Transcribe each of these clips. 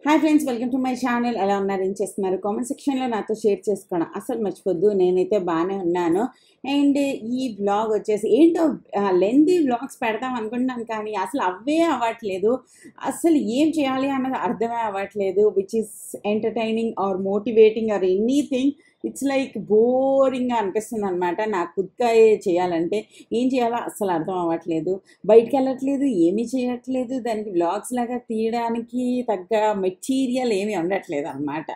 Hi friends, welcome to my channel. ఎలా ఉన్నారు, ఏం చేస్తున్నారు? కామెంట్ సెక్షన్లో నాతో షేర్ చేసుకోవడం అసలు మర్చిపోద్దు. నేనైతే బాగానే ఉన్నాను. అండ్ ఈ వ్లాగ్ వచ్చేసి ఏంటో లెంతీ వ్లాగ్స్ పెడదాం అనుకుంటున్నాను, కానీ అసలు అవే అవ్వట్లేదు. అసలు ఏం చేయాలి అన్నది అర్థమే అవ్వట్లేదు. Which is entertaining or motivating or anything. It's like బోరింగ్గా అనిపిస్తుంది అనమాట. నాకు కుర్కా చేయాలంటే ఏం చేయాలో అస్సలు అర్థం అవ్వట్లేదు. బయటికి వెళ్ళట్లేదు, ఏమీ చేయట్లేదు. దానికి వ్లాగ్స్ లాగా తీయడానికి తగ్గ మెటీరియల్ ఏమీ ఉండట్లేదు అనమాట.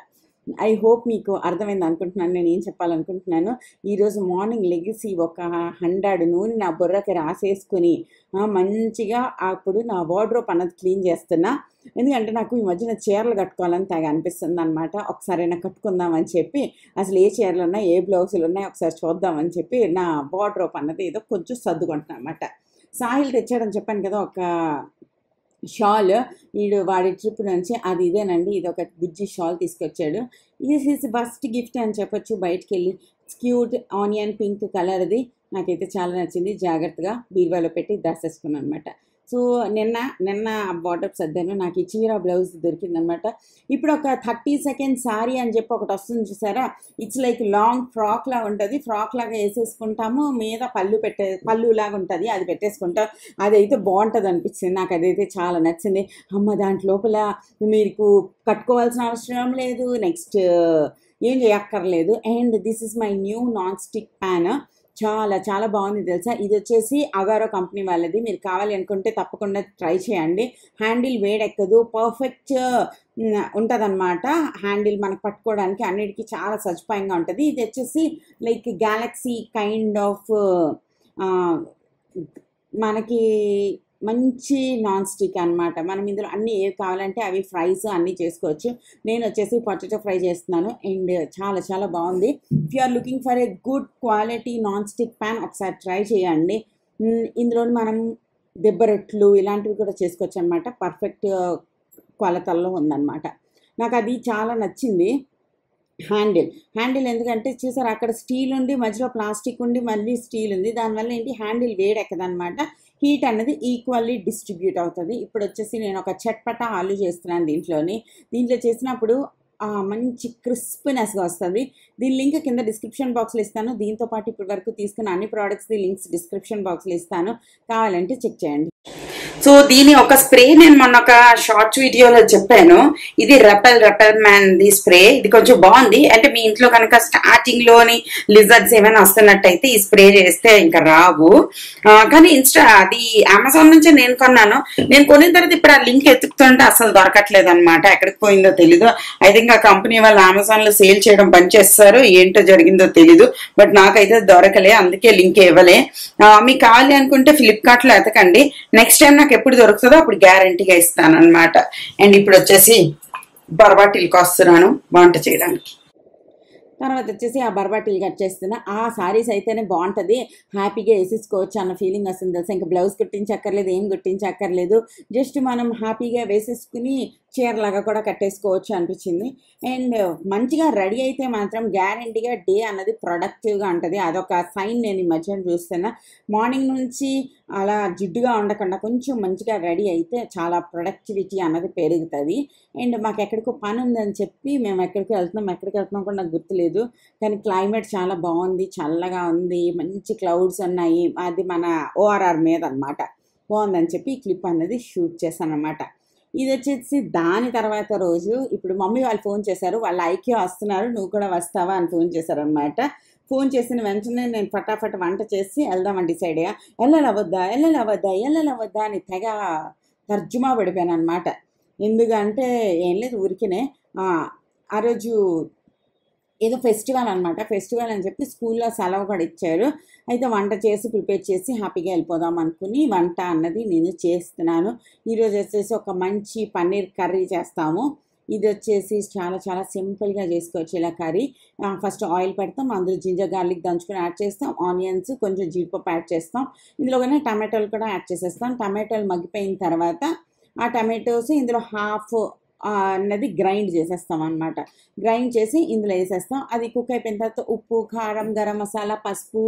ఐ హోప్ మీకు అర్థమైంది అనుకుంటున్నాను నేను ఏం చెప్పాలనుకుంటున్నాను. ఈరోజు మార్నింగ్ లెగిసి ఒక 100 నూనె నా బుర్రకి రాసేసుకుని మంచిగా అప్పుడు నా వార్డ్రోబ్ అన్నది క్లీన్ చేస్తున్నా. ఎందుకంటే నాకు ఈ మధ్యన చీరలు కట్టుకోవాలని తెగ అనిపిస్తుంది అనమాట. ఒకసారైనా కట్టుకుందామని చెప్పి అసలు ఏ చీరలు ఉన్నాయి, ఏ బ్లౌజులు ఉన్నాయి ఒకసారి చూద్దామని చెప్పి నా వార్డ్రోబ్ అన్నది ఏదో కొంచెం సర్దుకుంటున్నాను అనమాట. సాహిల్ తెచ్చాడని చెప్పాను కదా ఒక షాల్. వాడి ట్రిప్ నుంచి అది ఇదేనండి, ఇది ఒక బుజ్జి షాల్ తీసుకొచ్చాడు. దిస్ ఈజ్ ఫస్ట్ గిఫ్ట్ అని చెప్పొచ్చు. బయటికి వెళ్ళి క్యూట్ ఆనియన్ పింక్ కలర్ది నాకైతే చాలా నచ్చింది. జాగ్రత్తగా బీరువాలో పెట్టి దాసేసుకున్నాను అనమాట. సో నిన్న వార్డ్రోబ్ సర్దాను. నాకు ఈ చీర బ్లౌజ్ దొరికిందనమాట. ఇప్పుడు ఒక 30 సెకండ్ సారీ అని చెప్పి ఒకటి వస్తుంది చూసారా. ఇట్స్ లైక్ లాంగ్ ఫ్రాక్ లాగా ఉంటుంది. ఫ్రాక్ లాగా వేసేసుకుంటాము, మీద పళ్ళు లాగా ఉంటుంది, అది పెట్టేసుకుంటాం. అదైతే బాగుంటుంది అనిపించింది నాకు. అదైతే చాలా నచ్చింది. అమ్మ దాంట్ లోపల మీకు కట్టుకోవాల్సిన అవసరం లేదు, నెక్స్ట్ ఏం చేయక్కర్లేదు. And this is my new non stick pan. చాలా చాలా బాగుంది తెలుసా. ఇది వచ్చేసి అగారో కంపెనీ వాళ్ళది. మీరు కావాలి అనుకుంటే తప్పకుండా ట్రై చేయండి. హ్యాండిల్ వేడెక్కదు, పర్ఫెక్ట్ ఉంటుంది అనమాట. హ్యాండిల్ మనకు పట్టుకోవడానికి అన్నిటికీ చాలా సదుపాయంగా ఉంటుంది. ఇది వచ్చేసి లైక్ గ్యాలక్సీ కైండ్ ఆఫ్ మనకి మంచి నాన్ స్టిక్ అనమాట. మనం ఇందులో అన్నీ ఏవి కావాలంటే అవి ఫ్రైస్ అన్నీ చేసుకోవచ్చు. నేను వచ్చేసి పొటాటో ఫ్రై చేస్తున్నాను. అండ్ చాలా చాలా బాగుంది. If you are looking for a good quality non stick pan ఒకసారి ట్రై చేయండి. ఇందులో మనం దెబ్బ రొట్లు ఇలాంటివి కూడా చేసుకోవచ్చు అనమాట. పర్ఫెక్ట్ కొలతల్లో ఉందన్నమాట. నాకు అది చాలా నచ్చింది. హ్యాండిల్ ఎందుకంటే చూసారు, అక్కడ స్టీల్ ఉండి మధ్యలో ప్లాస్టిక్ ఉండి మళ్ళీ స్టీల్ ఉంది. దానివల్ల ఏంటి హ్యాండిల్ వేడెక్కదనమాట. హీట్ అన్నది ఈక్వల్లీ డిస్ట్రిబ్యూట్ అవుతుంది. ఇప్పుడు వచ్చేసి నేను ఒక చట్పటా ఆలు చేస్తున్నాను దీంట్లో చేసినప్పుడు మంచి క్రిస్ప్నెస్గా వస్తుంది. దీని లింక్ కింద డిస్క్రిప్షన్ బాక్స్లో ఇస్తాను. దీంతోపాటు ఇప్పటి వరకు తీసుకున్న అన్ని ప్రోడక్ట్స్ది లింక్స్ డిస్క్రిప్షన్ బాక్స్లో ఇస్తాను, కావాలంటే చెక్ చేయండి. సో దీని ఒక స్ప్రే నేను మొన్న ఒక షార్ట్స్ వీడియోలో చెప్పాను. ఇది రెపెల్ మ్యాన్ ది స్ప్రే. ఇది కొంచెం బాగుంది. అంటే మీ ఇంట్లో కనుక స్టార్టింగ్ లోని లిజర్డ్స్ ఏమైనా వస్తున్నట్టయితే ఈ స్ప్రే చేస్తే ఇంకా రావు. కానీ అది అమెజాన్ నుంచి నేను కొన్నాను. నేను కొనిన తర్వాత ఇప్పుడు ఆ లింక్ ఎత్తుకుతుంటే అసలు దొరకట్లేదు అనమాట. ఎక్కడికి పోయిందో తెలీదు. ఐ థింక్ ఆ కంపెనీ వాళ్ళు అమెజాన్ లో సేల్ చేయడం బంద్ చేస్తారు, ఏంటో జరిగిందో తెలీదు. బట్ నాకైతే దొరకలే, అందుకే లింక్ ఇవ్వలే. మీకు కావాలి అనుకుంటే ఫ్లిప్కార్ట్ లో ఎతకండి. నెక్స్ట్ టైం నాకు ఎప్పుడు దొరుకుతుందో అప్పుడు గ్యారంటీగా ఇస్తాను అనమాట. అండ్ ఇప్పుడు వచ్చేసి బర్బాటిల్కి వస్తున్నాను వంట చేయడానికి. తర్వాత వచ్చేసి ఆ బర్బాటిల్ కట్ చేస్తున్నా. ఆ సారీస్ అయితేనే బాగుంటుంది, హ్యాపీగా వేసేసుకోవచ్చు అన్న ఫీలింగ్ వస్తుంది తెలుసా. ఇంకా బ్లౌజ్ కుట్టించక్కర్లేదు, ఏం కుట్టించక్కర్లేదు. జస్ట్ మనం హ్యాపీగా వేసేసుకుని చీరలాగా కూడా కట్టేసుకోవచ్చు అనిపించింది. అండ్ మంచిగా రెడీ అయితే మాత్రం గ్యారంటీగా డే అన్నది ప్రొడక్టివ్గా ఉంటుంది. అదొక సైన్ నేను ఈ మధ్యన చూస్తున్నా. మార్నింగ్ నుంచి అలా జిడ్డుగా ఉండకుండా కొంచెం మంచిగా రెడీ అయితే చాలా ప్రొడక్టివిటీ అన్నది పెరుగుతుంది. అండ్ మాకు ఎక్కడికో పని ఉందని చెప్పి మేము ఎక్కడికి వెళ్తున్నాం కూడా నాకు గుర్తులేదు. కానీ క్లైమేట్ చాలా బాగుంది, చల్లగా ఉంది, మంచి క్లౌడ్స్ ఉన్నాయి. అది మన ORR మీద అనమాట. బాగుందని చెప్పి ఈ క్లిప్ అన్నది షూట్ చేశాను అనమాట. ఇది వచ్చేసి దాని తర్వాత రోజు ఇప్పుడు మమ్మీ వాళ్ళు ఫోన్ చేశారు. వాళ్ళు ఐక్యూ వస్తున్నారు, నువ్వు కూడా వస్తావా అని ఫోన్ చేశారు అనమాట. ఫోన్ చేసిన వెంటనే నేను ఫటాఫట్ వంట చేసి వెళ్దామని డిసైడ్ అయ్యా. వెళ్ళలవద్దా అని తెగ తర్జుమా పడిపోయాను అనమాట. ఎందుకంటే ఏం లేదు, ఊరికినే ఆ రోజు ఏదో ఫెస్టివల్ అనమాట. ఫెస్టివల్ అని చెప్పి స్కూల్లో సెలవు కూడా ఇచ్చారు. అయితే వంట చేసి ప్రిపేర్ చేసి హ్యాపీగా వెళ్ళిపోదాం అనుకుని వంట అన్నది నేను చేస్తున్నాను. ఈరోజు వచ్చేసి ఒక మంచి పన్నీర్ కర్రీ చేస్తాము. ఇది వచ్చేసి చాలా చాలా సింపుల్గా చేసుకోవచ్చు ఇలా కర్రీ. ఫస్ట్ ఆయిల్ పెడతాం, అందులో జింజర్ గార్లిక్ దంచుకొని యాడ్ చేస్తాం, ఆనియన్స్ కొంచెం జీడిపప్పు యాడ్ చేస్తాం, ఇందులోనే టమాటోలు కూడా యాడ్ చేసేస్తాం. టమాటోలు మగ్గిపోయిన తర్వాత ఆ టమాటోస్ ఇందులో హాఫ్ అన్నది గ్రైండ్ చేసేస్తాం అనమాట. గ్రైండ్ చేసి ఇందులో వేసేస్తాం. అది కుక్ అయిపోయిన తర్వాత ఉప్పు, కారం, గరం మసాలా, పసుపు,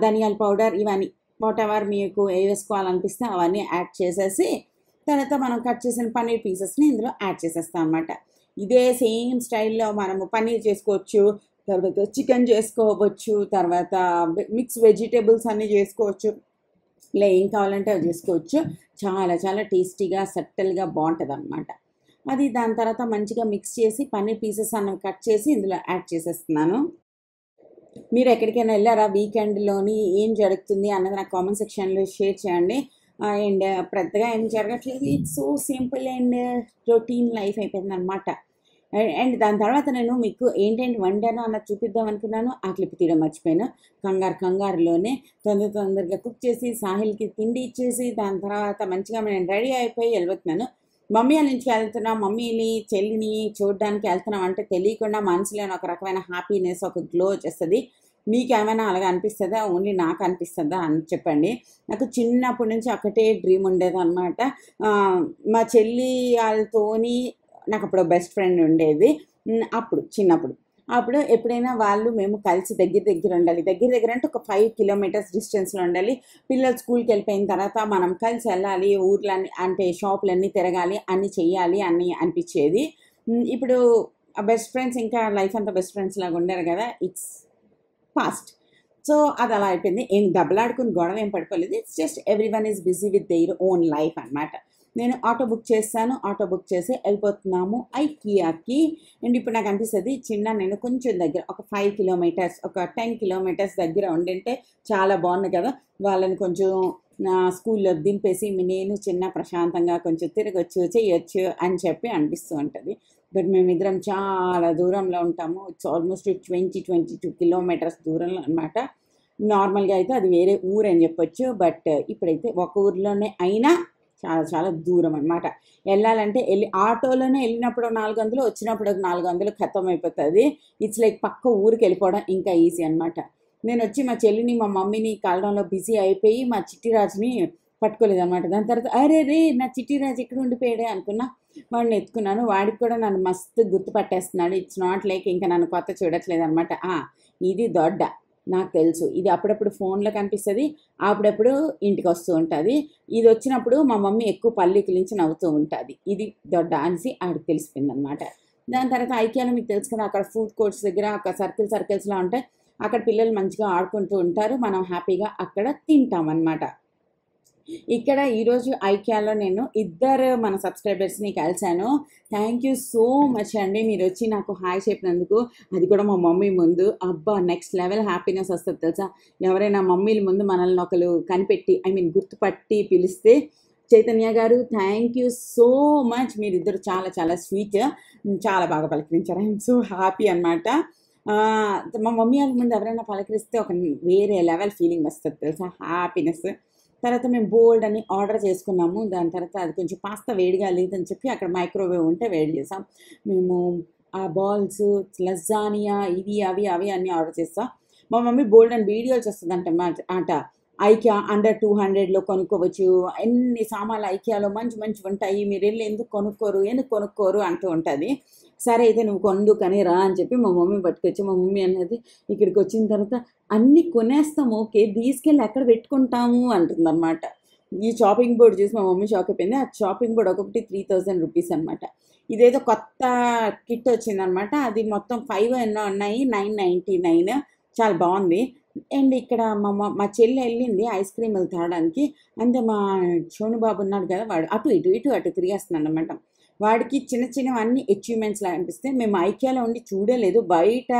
ధనియాల పౌడర్ ఇవన్నీ వాట్ ఎవర్ మీకు ఏ వేసుకోవాలనిపిస్తే అవన్నీ యాడ్ చేసేసి తర్వాత మనం కట్ చేసిన పన్నీర్ పీసెస్ని ఇందులో యాడ్ చేసేస్తాం అనమాట. ఇదే సేమ్ స్టైల్లో మనము పన్నీర్ చేసుకోవచ్చు, తర్వాత చికెన్ చేసుకోవచ్చు, తర్వాత మిక్స్ వెజిటేబుల్స్ అన్నీ చేసుకోవచ్చు, ఇలా ఏం కావాలంటే అవి చేసుకోవచ్చు. చాలా చాలా టేస్టీగా సట్టల్గా బాగుంటుంది అనమాట. అది దాని తర్వాత మంచిగా మిక్స్ చేసి పన్నీర్ పీసెస్ అన్నవి కట్ చేసి ఇందులో యాడ్ చేసేస్తున్నాను. మీరు ఎక్కడికైనా వెళ్ళారా వీకెండ్లోని, ఏం జరుగుతుంది అన్నది నాకు కామెంట్ సెక్షన్లో షేర్ చేయండి. అండ్ పెద్దగా ఏం జరగట్లేదు, it's so simple and routine life అయిపోయింది అనమాట. అండ్ దాని తర్వాత నేను మీకు ఏంటంటే వండాను అన్నది చూపిద్దాం అనుకున్నాను, ఆ క్లిప్ తీయడం మర్చిపోయాను. కంగారులోనే తొందరగా కుక్ చేసి సాహిల్కి తిండి ఇచ్చేసి దాని తర్వాత మంచిగా నేను రెడీ అయిపోయి వెళ్ళిపోతున్నాను. మమ్మీ వాళ్ళ ఇంటికి వెళ్తున్నాం, మమ్మీని చెల్లిని చూడడానికి వెళ్తున్నాం అంటే తెలియకుండా మనసులో ఒక రకమైన హ్యాపీనెస్, ఒక గ్లో వచ్చేస్తుంది. మీకు ఏమైనా అలాగా అనిపిస్తుందా, ఓన్లీ నాకు అనిపిస్తుందా అని చెప్పండి. నాకు చిన్నప్పటి నుంచి ఒకటే డ్రీమ్ ఉండేదన్నమాట. మా చెల్లి వాళ్ళతోని నాకు అప్పుడు బెస్ట్ ఫ్రెండ్ ఉండేది. అప్పుడు చిన్నప్పుడు ఎప్పుడైనా వాళ్ళు మేము కలిసి దగ్గర ఉండాలి. దగ్గర అంటే ఒక 5 కిలోమీటర్స్ డిస్టెన్స్లో ఉండాలి. పిల్లలు స్కూల్కి వెళ్ళిపోయిన తర్వాత మనం కలిసి వెళ్ళాలి, ఊర్లన్నీ అంటే షాపులన్నీ తిరగాలి, అన్నీ చెయ్యాలి అని అనిపించేది. ఇప్పుడు ఆ బెస్ట్ ఫ్రెండ్స్ ఇంకా లైఫ్ అంతా బెస్ట్ ఫ్రెండ్స్ లాగా ఉండరు కదా, ఇట్స్ పాస్ట్. సో అది అలా అయిపోయింది. ఏం దెబ్బలాడుకుని గొడవ ఏం పడిపోలేదు. It's just everyone is busy with their own life అనమాట. నేను ఆటో బుక్ చేశాను, ఆటో బుక్ చేసి వెళ్ళిపోతున్నాము ఐకియాకి. అండ్ ఇప్పుడు నాకు అనిపిస్తుంది నేను కొంచెం దగ్గర ఒక 5 కిలోమీటర్స్, ఒక 10 కిలోమీటర్స్ దగ్గర ఉండింటే చాలా బాగుంది కదా. వాళ్ళని కొంచెం స్కూల్లో దింపేసి నేను ప్రశాంతంగా కొంచెం తిరగచ్చు, చేయొచ్చు అని చెప్పి అనిపిస్తూ ఉంటుంది. బట్ మేమిద్దరం చాలా దూరంలో ఉంటాము. ఇట్స్ ఆల్మోస్ట్ 22 కిలోమీటర్స్ దూరంలో అనమాట. నార్మల్గా అయితే అది వేరే ఊరు అని చెప్పొచ్చు, బట్ ఇప్పుడైతే ఒక ఊరిలోనే అయినా చాలా చాలా దూరం అనమాట. వెళ్ళాలంటే ఆటోలోనే వెళ్ళినప్పుడు 400, వచ్చినప్పుడు 400 ఖతం అయిపోతుంది. ఇట్స్ లైక్ పక్క ఊరికి వెళ్ళిపోవడం ఇంకా ఈజీ అనమాట. నేను వచ్చి మా చెల్లిని మా మమ్మీని కలడంలో బిజీ అయిపోయి మా చిట్టిరాజుని పట్టుకోలేదు అనమాట. దాని తర్వాత అరే నా చిట్టిరాజు ఇక్కడ ఉండిపోయాడే అనుకున్నా. వాడిని ఎత్తుకున్నాను. వాడికి కూడా నన్ను మస్తు గుర్తుపట్టేస్తున్నాడు. ఇట్స్ నాట్ లైక్ ఇంకా నన్ను కొత్త చూడట్లేదు అనమాట. ఇది దొడ్డ, నాకు తెలుసు. ఇది అప్పుడప్పుడు ఫోన్లో కనిపిస్తుంది, అప్పుడప్పుడు ఇంటికి వస్తూ ఉంటుంది. ఇది వచ్చినప్పుడు మా మమ్మీ ఎక్కువ పల్లికిలించి నవ్వుతూ ఉంటుంది. ఇది దొడ్డ అనేసి ఆడికి తెలిసిపోయింది అనమాట. దాని తర్వాత ఐకియాలో మీకు తెలుసు కదా, అక్కడ ఫుడ్ కోర్ట్స్ దగ్గర ఒక సర్కిల్స్లా ఉంటాయి. అక్కడ పిల్లలు మంచిగా ఆడుకుంటూ ఉంటారు, మనం హ్యాపీగా అక్కడ తింటాం అనమాట. ఇక్కడ ఈరోజు ఐకియాలో నేను ఇద్దరు మన సబ్స్క్రైబర్స్ని కలిశాను. థ్యాంక్ యూ సో మచ్ అండి, మీరు వచ్చి నాకు హాయ్ చెప్పినందుకు. అది కూడా మా మమ్మీ ముందు. అబ్బా, నెక్స్ట్ లెవెల్ హ్యాపీనెస్ వస్తుంది తెలుసా. ఎవరైనా మమ్మీల ముందు మనల్ని ఒకరు కనిపెట్టి గుర్తుపట్టి పిలిస్తే. చైతన్య గారు థ్యాంక్ యూ సో మచ్, మీరిద్దరు చాలా చాలా స్వీట్, చాలా బాగా పలకరించారు. ఐఎమ్ సో హ్యాపీ అనమాట. మా మమ్మీ వాళ్ళ ముందు ఎవరైనా పలకరిస్తే ఒక వేరే లెవెల్ ఫీలింగ్ వస్తుంది తెలుసా, హ్యాపీనెస్. తర్వాత మేము బోల్డ్ అని ఆర్డర్ చేసుకున్నాము. దాని తర్వాత అది కొంచెం పాస్తా వేడిగా లేదని చెప్పి అక్కడ మైక్రోవేవ్ ఉంటే వేడి చేసాం. మేము ఆ బాల్స్, లజానియా, ఇవి అవి అన్నీ ఆర్డర్ చేస్తాం. మా మమ్మీ బోల్డ్ అని వీడియోలు చేస్తుంది ఐకియా అండర్ 200లో కొనుక్కోవచ్చు, ఎన్ని సామాన్లు ఐకియాలో మంచి ఉంటాయి, మీరు వెళ్ళి ఎందుకు కొనుక్కోరు అంటూ ఉంటుంది. సరే అయితే నువ్వు కొందుకని రా అని చెప్పి మా మమ్మీ పట్టుకొచ్చి, మా మమ్మీ అన్నది ఇక్కడికి వచ్చిన తర్వాత అన్నీ కొనేస్తాము, ఓకే, తీసుకెళ్ళి ఎక్కడ పెట్టుకుంటాము అంటుందన్నమాట. ఈ షాపింగ్ బోర్డు చూసి మా మమ్మీ షాక్ అయిపోయింది. ఆ షాపింగ్ బోర్డు ఒకటి 3000 రూపీస్ అనమాట. ఇదేదో కొత్త కిట్ వచ్చిందనమాట. అది మొత్తం 5 ఎన్నో ఉన్నాయి, 999, చాలా బాగుంది. అండ్ ఇక్కడ మా చెల్లి వెళ్ళింది ఐస్ క్రీములు తాగడానికి. అంటే మా సోనుబాబు ఉన్నాడు కదా, వాడు అటు తిరిగేస్తున్నాడు అనమాట. వాడికి చిన్నవన్నీ అచీవ్మెంట్స్ లాగా అనిపిస్తాయి. మేము ఐకియాలో ఉండి చూడలేదు, బయట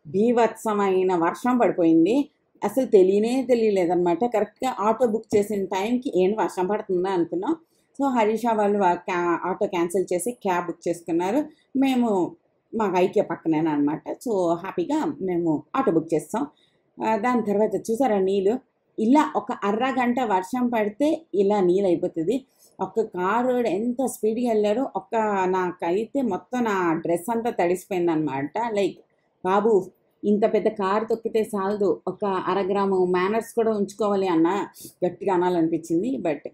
బీభత్సమైన వర్షం పడిపోయింది. అసలు తెలియలేదన్నమాట. కరెక్ట్గా ఆటో బుక్ చేసిన టైంకి ఏం వర్షం పడుతుందా అనుకున్నాం. సో హరీష వాళ్ళు ఆటో క్యాన్సిల్ చేసి క్యాబ్ బుక్ చేసుకున్నారు. మేము మాకు ఐకియా పక్కనేనా అనమాట. సో హ్యాపీగా మేము ఆటో బుక్ చేస్తాం. దాని తర్వాత చూసారా నీళ్ళు, ఇలా ఒక అరగంట వర్షం పడితే ఇలా నీళ్ళు అయిపోతుంది. ఒక కారు ఎంత స్పీడ్గా వెళ్ళారో, నాకైతే మొత్తం నా డ్రెస్ అంతా తడిసిపోయింది అనమాట. లైక్ బాబు, ఇంత పెద్ద కారు తొక్కితే చాలదు, ఒక 1 గ్రాము మేనర్స్ కూడా ఉంచుకోవాలి అన్న గట్టిగా అనాలనిపించింది. బట్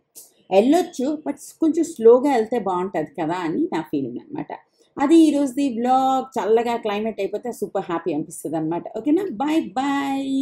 వెళ్ళొచ్చు, బట్ కొంచెం స్లోగా వెళ్తే బాగుంటుంది కదా అని నా ఫీలింగ్ అనమాట. అది ఈరోజుది బ్లాగ్. చల్లగా క్లైమేట్ అయిపోతే సూపర్ హ్యాపీ అనిపిస్తుంది అనమాట. ఓకేనా, బాయ్.